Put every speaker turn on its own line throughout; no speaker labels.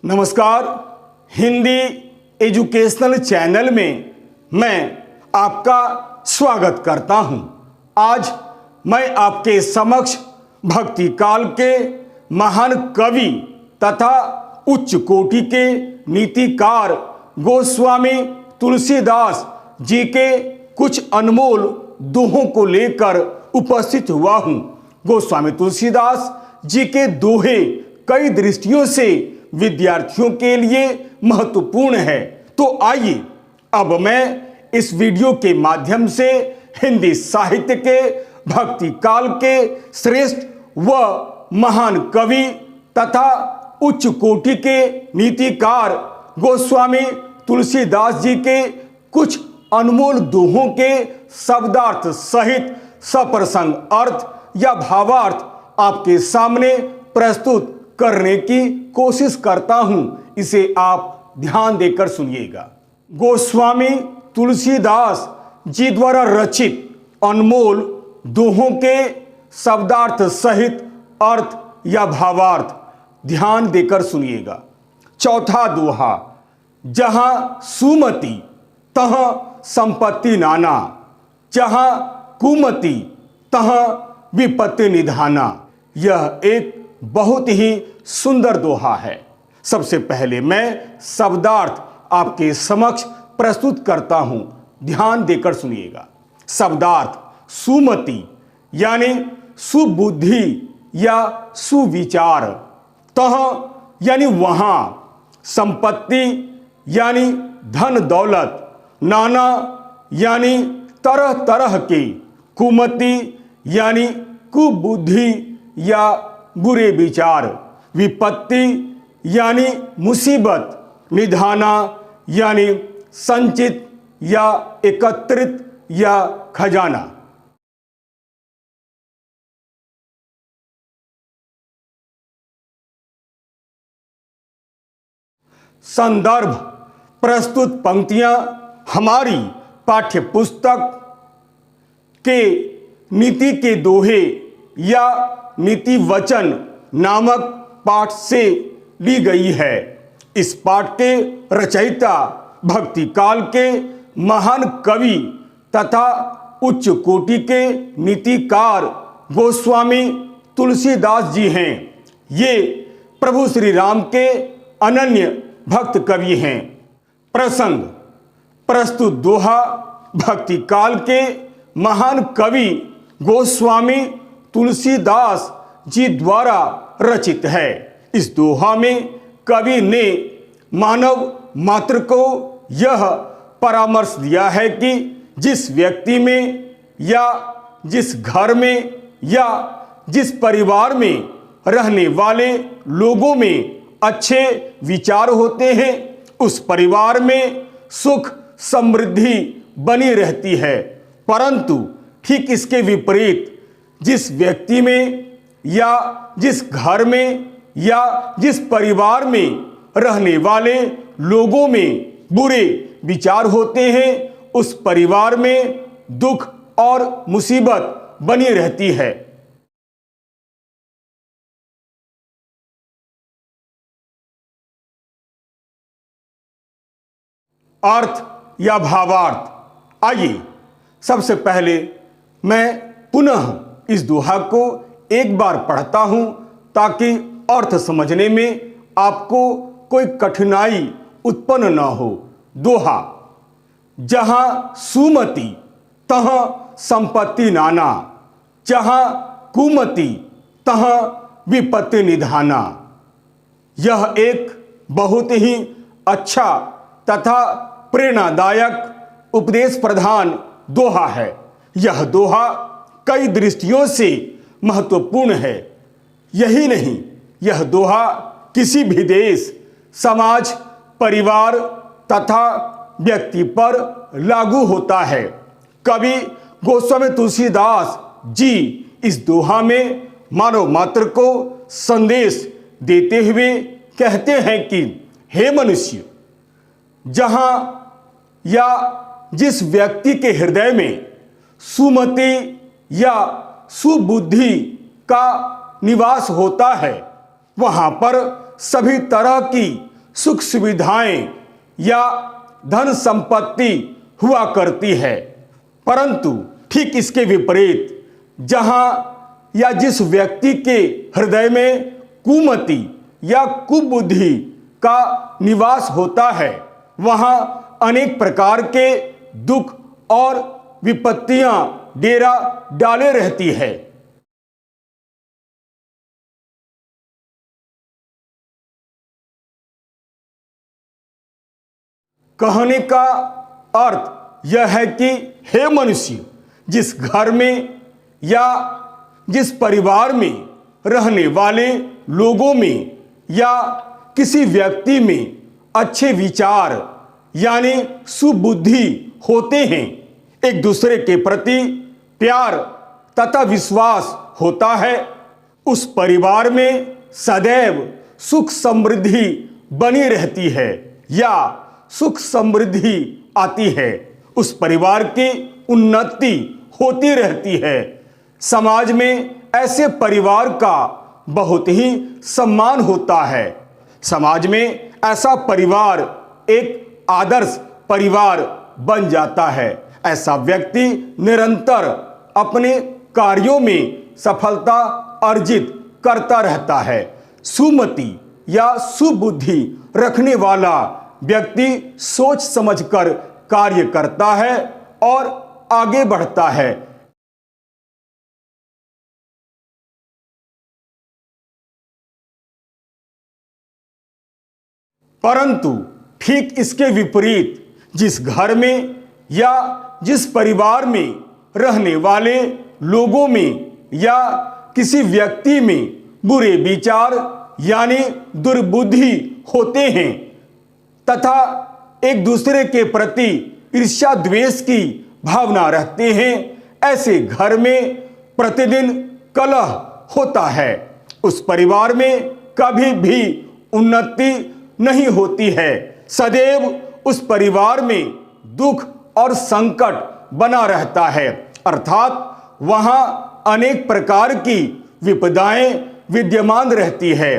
नमस्कार। Hindi educational channel में मैं आपका स्वागत करता हूं। आज मैं आपके समक्ष भक्ति काल के महान कवि तथा उच्च कोटि के नीतिकार गोस्वामी तुलसीदास जी के कुछ अनमोल दोहों को लेकर उपस्थित हुआ हूं। गोस्वामी तुलसीदास जी के दोहे कई दृष्टियों से विद्यार्थियों के लिए महत्वपूर्ण है। तो आइए अब मैं इस वीडियो के माध्यम से हिंदी साहित्य के भक्ति काल के श्रेष्ठ व महान कवि तथा उच्च कोटि के नीतिकार गोस्वामी तुलसीदास जी के कुछ अनमोल दोहों के शब्दार्थ सहित सप्रसंग अर्थ या भावार्थ आपके सामने प्रस्तुत करने की कोशिश करता हूं। इसे आप ध्यान देकर सुनिएगा। गोस्वामी तुलसीदास जी द्वारा रचित अनमोल दोहों के शब्दार्थ सहित अर्थ या भावार्थ ध्यान देकर सुनिएगा। चौथा दोहा, जहां सुमति तहां संपत्ति नाना, जहां कुमति तहां विपत्ति निधाना। यह एक बहुत ही सुंदर दोहा है। सबसे पहले मैं शब्दार्थ आपके समक्ष प्रस्तुत करता हूं, ध्यान देकर सुनिएगा। शब्दार्थ, सुमति यानी सुबुद्धि या सुविचार, तह यानी वहां, संपत्ति यानी धन दौलत, नाना यानी तरह तरह के, कुमति यानी कुबुद्धि या बुरे विचार, विपत्ति यानी मुसीबत, निधाना यानी संचित या एकत्रित या खजाना। संदर्भ, प्रस्तुत पंक्तियां हमारी पाठ्य पुस्तक के नीति के दोहे या नीति वचन नामक पाठ से ली गई है। इस पाठ के रचयिता भक्ति काल के महान कवि तथा उच्च कोटि के नीतिकार गोस्वामी तुलसीदास जी हैं। ये प्रभु श्री राम के अनन्य भक्त कवि हैं। प्रसंग, प्रस्तुत दोहा भक्ति काल के महान कवि गोस्वामी तुलसीदास जी द्वारा रचित है। इस दोहा में कवि ने मानव मात्र को यह परामर्श दिया है कि जिस व्यक्ति में या जिस घर में या जिस परिवार में रहने वाले लोगों में अच्छे विचार होते हैं, उस परिवार में सुख समृद्धि बनी रहती है। परंतु ठीक इसके विपरीत जिस व्यक्ति में या जिस घर में या जिस परिवार में रहने वाले लोगों में बुरे विचार होते हैं, उस परिवार में दुख और मुसीबत बनी रहती है। अर्थ या भावार्थ, आइए सबसे पहले मैं पुनः इस दोहा को एक बार पढ़ता हूं ताकि अर्थ समझने में आपको कोई कठिनाई उत्पन्न न हो। दोहा, जहां सुमति तहां संपत्ति नाना, जहां कुमति तहां विपत्ति निधाना। यह एक बहुत ही अच्छा तथा प्रेरणादायक उपदेश प्रधान दोहा है। यह दोहा कई दृष्टियों से महत्वपूर्ण है। यही नहीं, यह दोहा किसी भी देश, समाज, परिवार तथा व्यक्ति पर लागू होता है। कवि गोस्वामी तुलसीदास जी इस दोहा में मानव मात्र को संदेश देते हुए कहते हैं कि हे मनुष्य, जहां या जिस व्यक्ति के हृदय में सुमति या सुबुद्धि का निवास होता है, वहां पर सभी तरह की सुख सुविधाएं या धन संपत्ति हुआ करती है, परंतु ठीक इसके विपरीत जहां या जिस व्यक्ति के हृदय में कुमति या कुबुद्धि का निवास होता है, वहां अनेक प्रकार के दुख और विपत्तियां डेरा डाले रहती है। कहने का अर्थ यह है कि हे मनुष्य, जिस घर में या जिस परिवार में रहने वाले लोगों में या किसी व्यक्ति में अच्छे विचार यानी सुबुद्धि होते हैं, एक दूसरे के प्रति प्यार तथा विश्वास होता है, उस परिवार में सदैव सुख समृद्धि बनी रहती है या सुख समृद्धि आती है। उस परिवार की उन्नति होती रहती है। समाज में ऐसे परिवार का बहुत ही सम्मान होता है। समाज में ऐसा परिवार एक आदर्श परिवार बन जाता है। ऐसा व्यक्ति निरंतर अपने कार्यों में सफलता अर्जित करता रहता है। सुमति या सुबुद्धि रखने वाला व्यक्ति सोच समझकर कार्य करता है और आगे बढ़ता है। परंतु ठीक इसके विपरीत जिस घर में या जिस परिवार में रहने वाले लोगों में या किसी व्यक्ति में बुरे विचार यानी दुर्बुद्धि होते हैं तथा एक दूसरे के प्रति ईर्ष्या द्वेष की भावना रखते हैं, ऐसे घर में प्रतिदिन कलह होता है। उस परिवार में कभी भी उन्नति नहीं होती है। सदैव उस परिवार में दुख और संकट बना रहता है, अर्थात वहां अनेक प्रकार की विपदाएं विद्यमान रहती है।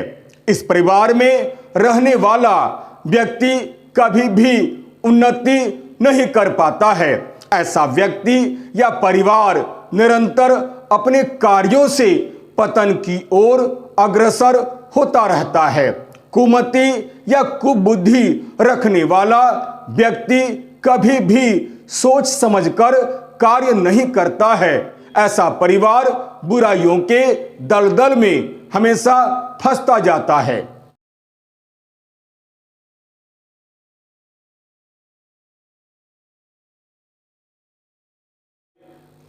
इस परिवार में रहने वाला व्यक्ति कभी भी उन्नति नहीं कर पाता है। ऐसा व्यक्ति या परिवार निरंतर अपने कार्यों से पतन की ओर अग्रसर होता रहता है। कुमति या कुबुद्धि रखने वाला व्यक्ति कभी भी सोच समझकर कार्य नहीं करता है। ऐसा परिवार बुराइयों के दलदल में हमेशा फंसता जाता है।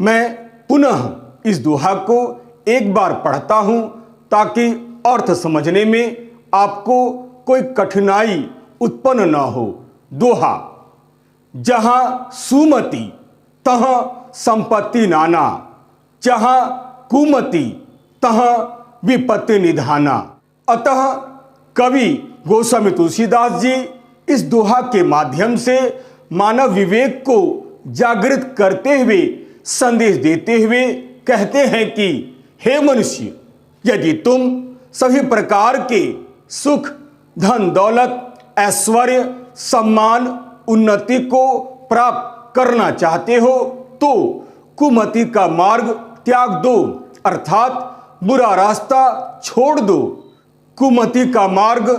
मैं पुनः इस दोहा को एक बार पढ़ता हूं ताकि अर्थ समझने में आपको कोई कठिनाई उत्पन्न न हो। दोहा, जहां सुमति तहां संपत्ति नाना, जहां कुमति तहां विपत्ति निधाना। अतः कवि गोस्वामी तुलसीदास जी इस दोहा के माध्यम से मानव विवेक को जागृत करते हुए संदेश देते हुए कहते हैं कि हे मनुष्य, यदि तुम सभी प्रकार के सुख, धन दौलत, ऐश्वर्य, सम्मान, उन्नति को प्राप्त करना चाहते हो तो कुमति का मार्ग त्याग दो, अर्थात बुरा रास्ता छोड़ दो। कुमति का मार्ग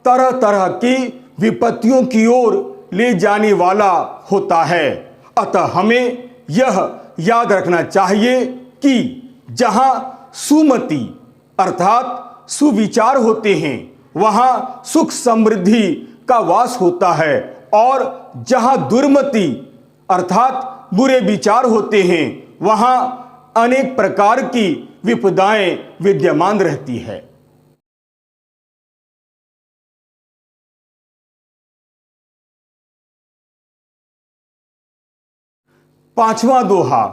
तरह तरह की विपत्तियों की ओर ले जाने वाला होता है। अतः हमें यह याद रखना चाहिए कि जहां सुमति अर्थात सुविचार होते हैं, वहां सुख समृद्धि का वास होता है, और जहां दुर्मति अर्थात बुरे विचार होते हैं, वहां अनेक प्रकार की विपदाएं विद्यमान रहती है। पांचवा दोहा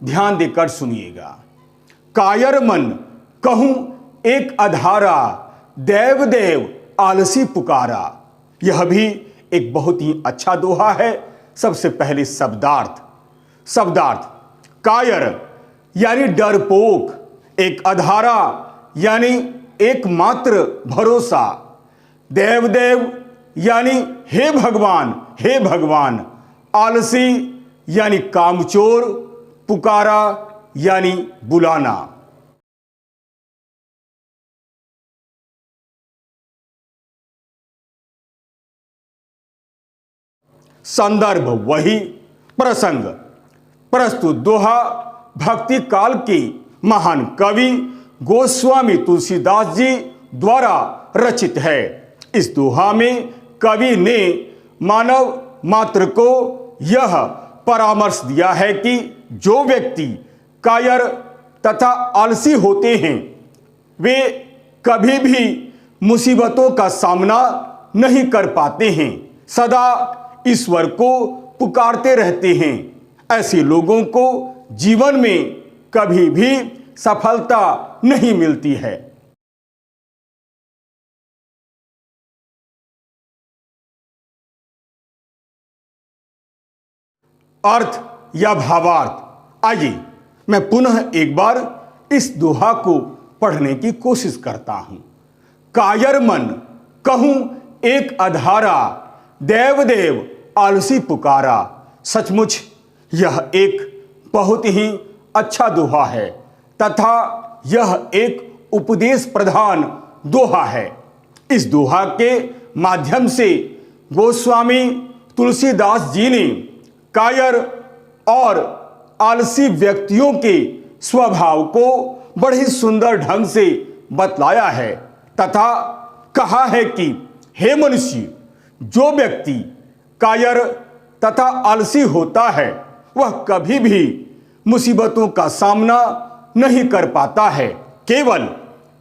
ध्यान देकर सुनिएगा। कायर मन कहूं एक अधारा, देव देव आलसी पुकारा। यह भी एक बहुत ही अच्छा दोहा है। सबसे पहले शब्दार्थ कायर यानी डरपोक, एक अधारा यानी एकमात्र भरोसा, देव देव यानी हे भगवान, आलसी यानी कामचोर, पुकारा यानी बुलाना। संदर्भ वही, प्रसंग प्रस्तुत दोहा भक्ति काल के महान कवि गोस्वामी तुलसीदास जी द्वारा रचित है। इस दोहा में कवि ने मानव मात्र को यह परामर्श दिया है कि जो व्यक्ति कायर तथा आलसी होते हैं वे कभी भी मुसीबतों का सामना नहीं कर पाते हैं, सदा ईश्वर को पुकारते रहते हैं। ऐसे लोगों को जीवन में कभी भी सफलता नहीं मिलती है। अर्थ या भावार्थ, आइए मैं पुनः एक बार इस दोहा को पढ़ने की कोशिश करता हूं। कायर मन कहूं एक अधारा, देव देव आलसी पुकारा। सचमुच यह एक बहुत ही अच्छा दोहा है तथा यह एक उपदेश प्रधान दोहा है। इस दोहा के माध्यम से गोस्वामी तुलसीदास जी ने कायर और आलसी व्यक्तियों के स्वभाव को बड़े सुंदर ढंग से बतलाया है तथा कहा है कि हे मनुष्य, जो व्यक्ति कायर तथा आलसी होता है वह कभी भी मुसीबतों का सामना नहीं कर पाता है, केवल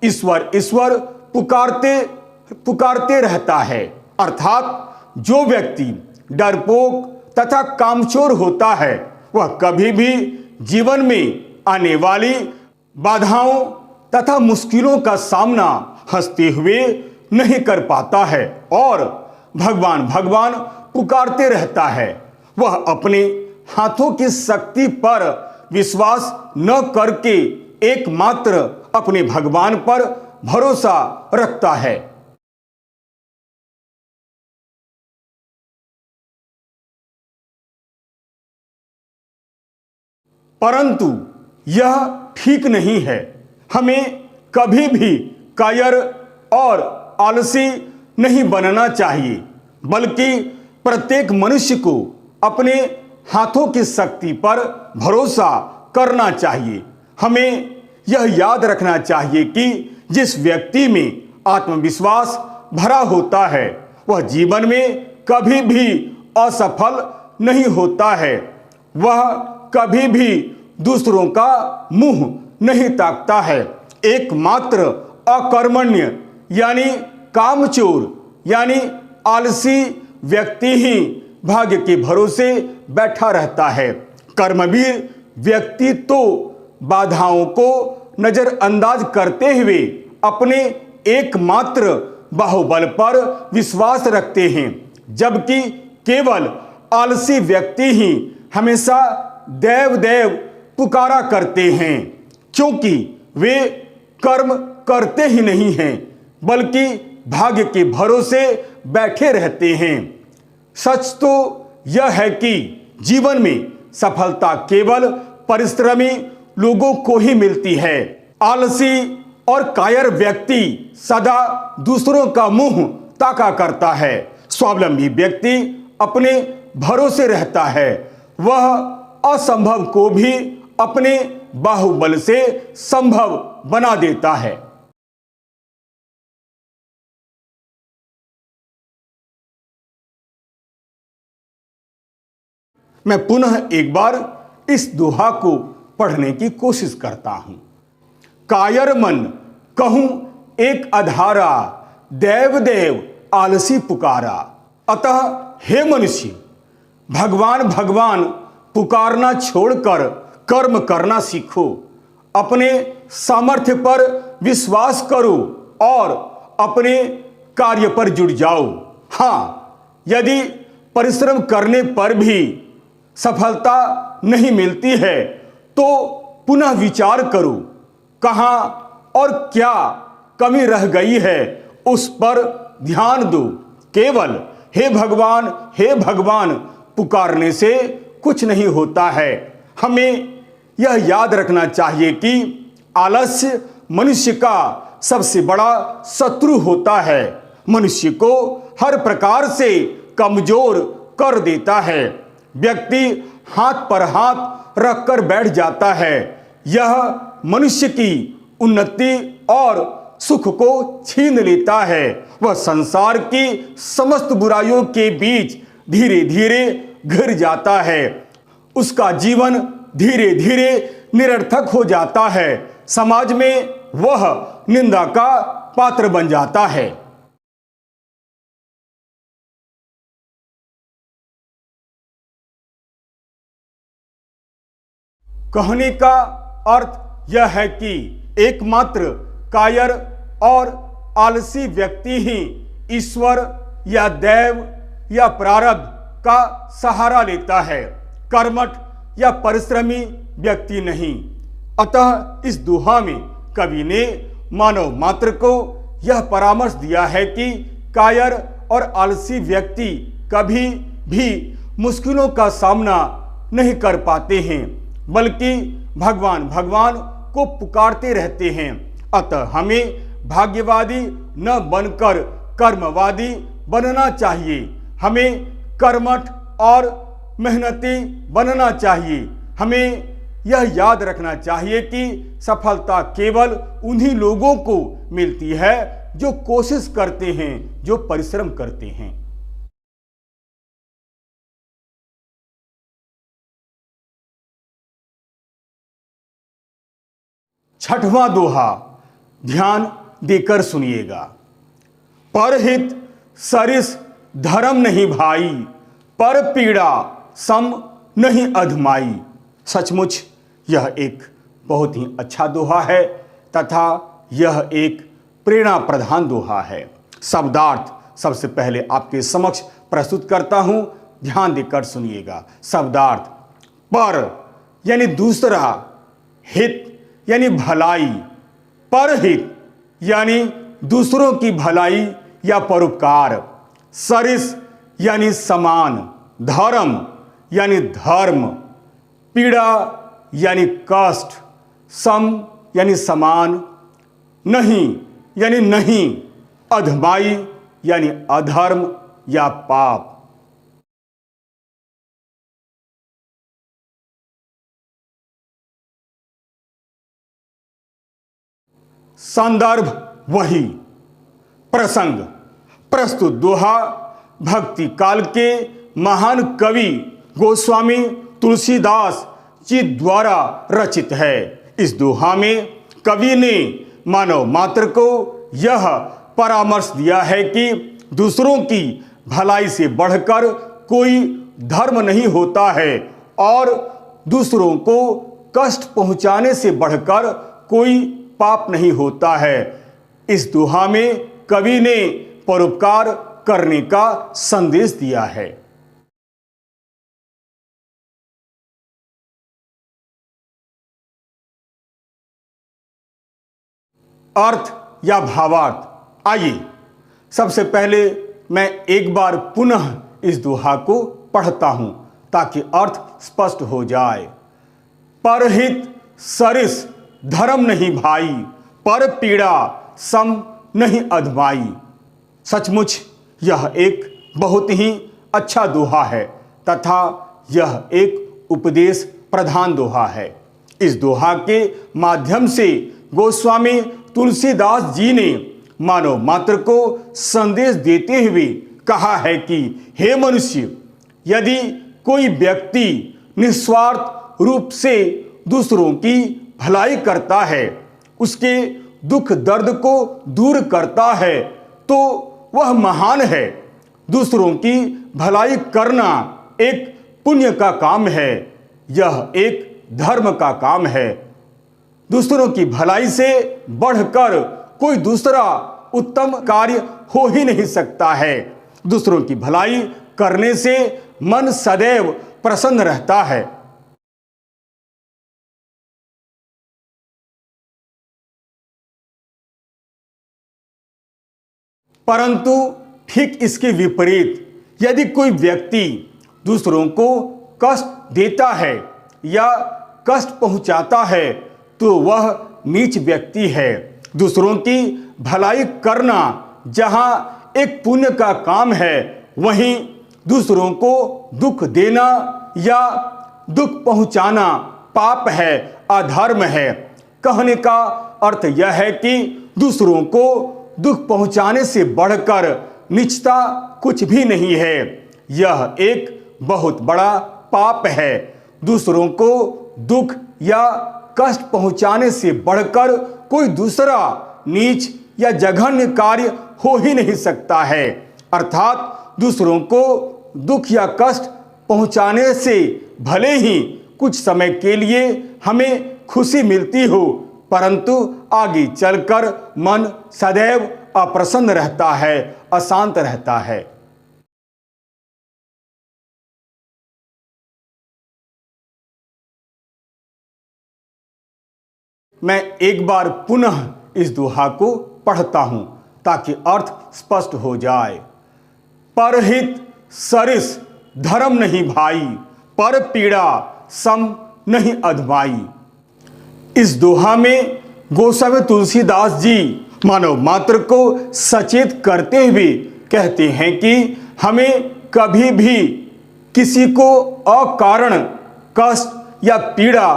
ईश्वर ईश्वर पुकारते रहता है। अर्थात जो व्यक्ति डरपोक तथा कामचोर होता है वह कभी भी जीवन में आने वाली बाधाओं तथा मुश्किलों का सामना हंसते हुए नहीं कर पाता है और भगवान भगवान पुकारते रहता है। वह अपने हाथों की शक्ति पर विश्वास न करके एकमात्र अपने भगवान पर भरोसा रखता है। परंतु यह ठीक नहीं है। हमें कभी भी कायर और आलसी नहीं बनना चाहिए, बल्कि प्रत्येक मनुष्य को अपने हाथों की शक्ति पर भरोसा करना चाहिए। हमें यह याद रखना चाहिए कि जिस व्यक्ति में आत्मविश्वास भरा होता है वह जीवन में कभी भी असफल नहीं होता है। वह कभी भी दूसरों का मुंह नहीं ताकता है। एकमात्र अकर्मण्य यानी कामचोर यानी आलसी व्यक्ति ही भाग्य के भरोसे बैठा रहता है। कर्मवीर व्यक्ति तो बाधाओं को नजरअंदाज करते हुए अपने एकमात्र बाहुबल पर विश्वास रखते हैं, जबकि केवल आलसी व्यक्ति ही हमेशा देव देव पुकारा करते हैं, क्योंकि वे कर्म करते ही नहीं हैं बल्कि भाग्य के भरोसे बैठे रहते हैं। सच तो यह है कि जीवन में सफलता केवल परिश्रमी लोगों को ही मिलती है। आलसी और कायर व्यक्ति सदा दूसरों का मुंह ताका करता है। स्वावलंबी व्यक्ति अपने भरोसे रहता है। वह असंभव को भी अपने बाहुबल से संभव बना देता है। मैं पुनः एक बार इस दोहा को पढ़ने की कोशिश करता हूं। कायर मन कहूं एक अधारा, देव देव आलसी पुकारा। अतः हे मनुष्य, भगवान भगवान पुकारना छोड़कर कर्म करना सीखो। अपने सामर्थ्य पर विश्वास करो और अपने कार्य पर जुट जाओ। हाँ, यदि परिश्रम करने पर भी सफलता नहीं मिलती है तो पुनः विचार करो कहाँ और क्या कमी रह गई है, उस पर ध्यान दो। केवल हे भगवान पुकारने से कुछ नहीं होता है। हमें यह याद रखना चाहिए कि आलस्य मनुष्य का सबसे बड़ा शत्रु होता है। मनुष्य को हर प्रकार से कमजोर कर देता है। व्यक्ति हाथ पर हाथ रखकर बैठ जाता है। यह मनुष्य की उन्नति और सुख को छीन लेता है। वह संसार की समस्त बुराइयों के बीच धीरे धीरे घिर जाता है। उसका जीवन धीरे धीरे निरर्थक हो जाता है। समाज में वह निंदा का पात्र बन जाता है। कहने का अर्थ यह है कि एकमात्र कायर और आलसी व्यक्ति ही ईश्वर या दैव या प्रारब्ध का सहारा लेता है, कर्मठ या परिश्रमी व्यक्ति नहीं। अतः इस दोहा में कवि ने मानव मात्र को यह परामर्श दिया है कि कायर और आलसी व्यक्ति कभी भी मुश्किलों का सामना नहीं कर पाते हैं, बल्कि भगवान भगवान को पुकारते रहते हैं। अतः हमें भाग्यवादी न बनकर कर्मवादी बनना चाहिए। हमें कर्मठ और मेहनती बनना चाहिए। हमें यह याद रखना चाहिए कि सफलता केवल उन्हीं लोगों को मिलती है जो कोशिश करते हैं, जो परिश्रम करते हैं। छठवां दोहा ध्यान देकर सुनिएगा। परहित सरिस धर्म नहीं भाई, पर पीड़ा सम नहीं अधमाई। सचमुच यह एक बहुत ही अच्छा दोहा है तथा यह एक प्रेरणा प्रधान दोहा है। शब्दार्थ सबसे पहले आपके समक्ष प्रस्तुत करता हूं, ध्यान देकर सुनिएगा। शब्दार्थ पर यानी दूसरा, हित यानी भलाई, परहित यानी दूसरों की भलाई या परोपकार, सरिस यानी समान, धर्म यानी धर्म, पीड़ा यानी कष्ट, सम यानी समान, नहीं यानी नहीं, अधमाई यानी अधर्म या पाप। संदर्भ वही, प्रसंग प्रस्तुत दोहा भक्ति काल के महान कवि गोस्वामी तुलसीदास जी द्वारा रचित है। इस दोहा में कवि ने मानव मात्र को यह परामर्श दिया है कि दूसरों की भलाई से बढ़कर कोई धर्म नहीं होता है और दूसरों को कष्ट पहुंचाने से बढ़कर कोई पाप नहीं होता है। इस दोहा में कवि ने परोपकार करने का संदेश दिया है। अर्थ या भावार्थ। आइए सबसे पहले मैं एक बार पुनः इस दोहा को पढ़ता हूं ताकि अर्थ स्पष्ट हो जाए। परहित सरिस धर्म नहीं भाई, पर पीड़ा सम नहीं अधमाई। सचमुच यह एक बहुत ही अच्छा दोहा है तथा यह एक उपदेश प्रधान दोहा है। इस दोहा के माध्यम से गोस्वामी तुलसीदास जी ने मानव मात्र को संदेश देते हुए कहा है कि हे मनुष्य, यदि कोई व्यक्ति निस्वार्थ रूप से दूसरों की भलाई करता है, उसके दुख दर्द को दूर करता है, तो वह महान है। दूसरों की भलाई करना एक पुण्य का काम है, यह एक धर्म का काम है। दूसरों की भलाई से बढ़कर कोई दूसरा उत्तम कार्य हो ही नहीं सकता है। दूसरों की भलाई करने से मन सदैव प्रसन्न रहता है। परंतु ठीक इसके विपरीत यदि कोई व्यक्ति दूसरों को कष्ट देता है या कष्ट पहुंचाता है तो वह नीच व्यक्ति है। दूसरों की भलाई करना जहां एक पुण्य का काम है, वहीं दूसरों को दुख देना या दुख पहुंचाना पाप है, अधर्म है। कहने का अर्थ यह है कि दूसरों को दुख पहुंचाने से बढ़कर नीचता कुछ भी नहीं है। यह एक बहुत बड़ा पाप है। दूसरों को दुख या कष्ट पहुंचाने से बढ़कर कोई दूसरा नीच या जघन्य कार्य हो ही नहीं सकता है। अर्थात दूसरों को दुख या कष्ट पहुंचाने से भले ही कुछ समय के लिए हमें खुशी मिलती हो, परंतु आगे चलकर मन सदैव अप्रसन्न रहता है, अशांत रहता है। मैं एक बार पुनः इस दोहा को पढ़ता हूं ताकि अर्थ स्पष्ट हो जाए। परहित सरिस धर्म नहीं भाई, पर पीड़ा सम नहीं अधमाई। इस दोहा में गोस्वामी तुलसीदास जी मानव मात्र को सचेत करते हुए कहते हैं कि हमें कभी भी किसी को अकारण कष्ट या पीड़ा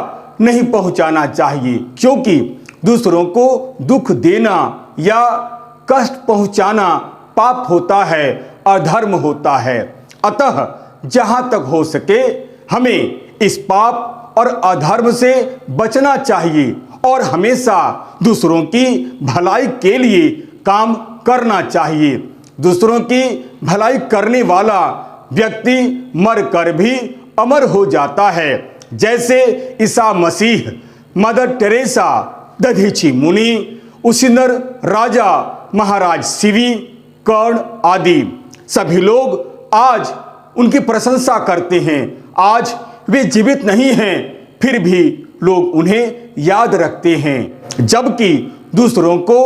नहीं पहुंचाना चाहिए, क्योंकि दूसरों को दुख देना या कष्ट पहुंचाना पाप होता है, अधर्म होता है। अतः जहां तक हो सके हमें इस पाप और अधर्म से बचना चाहिए और हमेशा दूसरों की भलाई के लिए काम करना चाहिए। दूसरों की भलाई करने वाला व्यक्ति मरकर भी अमर हो जाता है, जैसे ईसा मसीह, मदर टेरेसा, दधीची मुनि, उसिनर राजा महाराज शिवी, कर्ण आदि सभी लोग आज उनकी प्रशंसा करते हैं। आज वे जीवित नहीं हैं, फिर भी लोग उन्हें याद रखते हैं। जबकि दूसरों को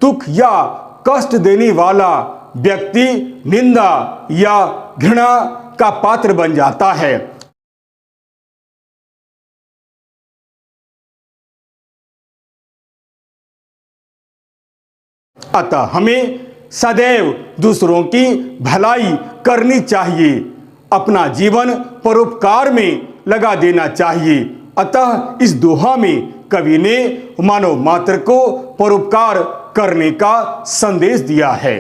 दुख या कष्ट देने वाला व्यक्ति निंदा या घृणा का पात्र बन जाता है। अतः हमें सदैव दूसरों की भलाई करनी चाहिए, अपना जीवन परोपकार में लगा देना चाहिए। अतः इस दोहा में कवि ने मानव मात्र को परोपकार करने का संदेश दिया है।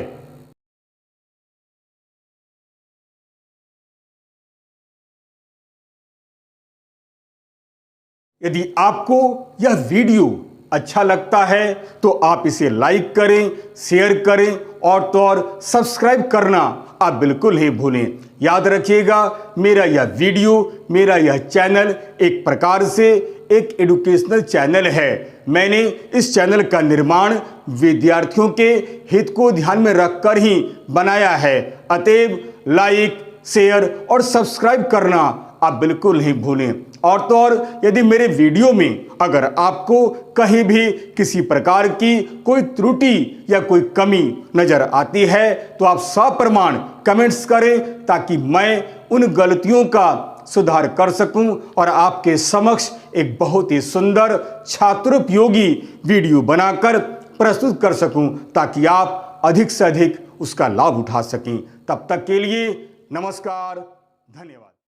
यदि आपको यह वीडियो अच्छा लगता है तो आप इसे लाइक करें, शेयर करें और तो और सब्सक्राइब करना आप बिल्कुल नहीं भूलें। याद रखिएगा, मेरा यह वीडियो, मेरा यह चैनल एक प्रकार से एक एजुकेशनल चैनल है। मैंने इस चैनल का निर्माण विद्यार्थियों के हित को ध्यान में रखकर ही बनाया है। अतएव लाइक, शेयर और सब्सक्राइब करना आप बिल्कुल नहीं भूलें। और तो और यदि मेरे वीडियो में अगर आपको कहीं भी किसी प्रकार की कोई त्रुटि या कोई कमी नजर आती है तो आप सप्रमाण कमेंट्स करें, ताकि मैं उन गलतियों का सुधार कर सकूं और आपके समक्ष एक बहुत ही सुंदर छात्रोपयोगी वीडियो बनाकर प्रस्तुत कर सकूं, ताकि आप अधिक से अधिक उसका लाभ उठा सकें। तब तक के लिए नमस्कार, धन्यवाद।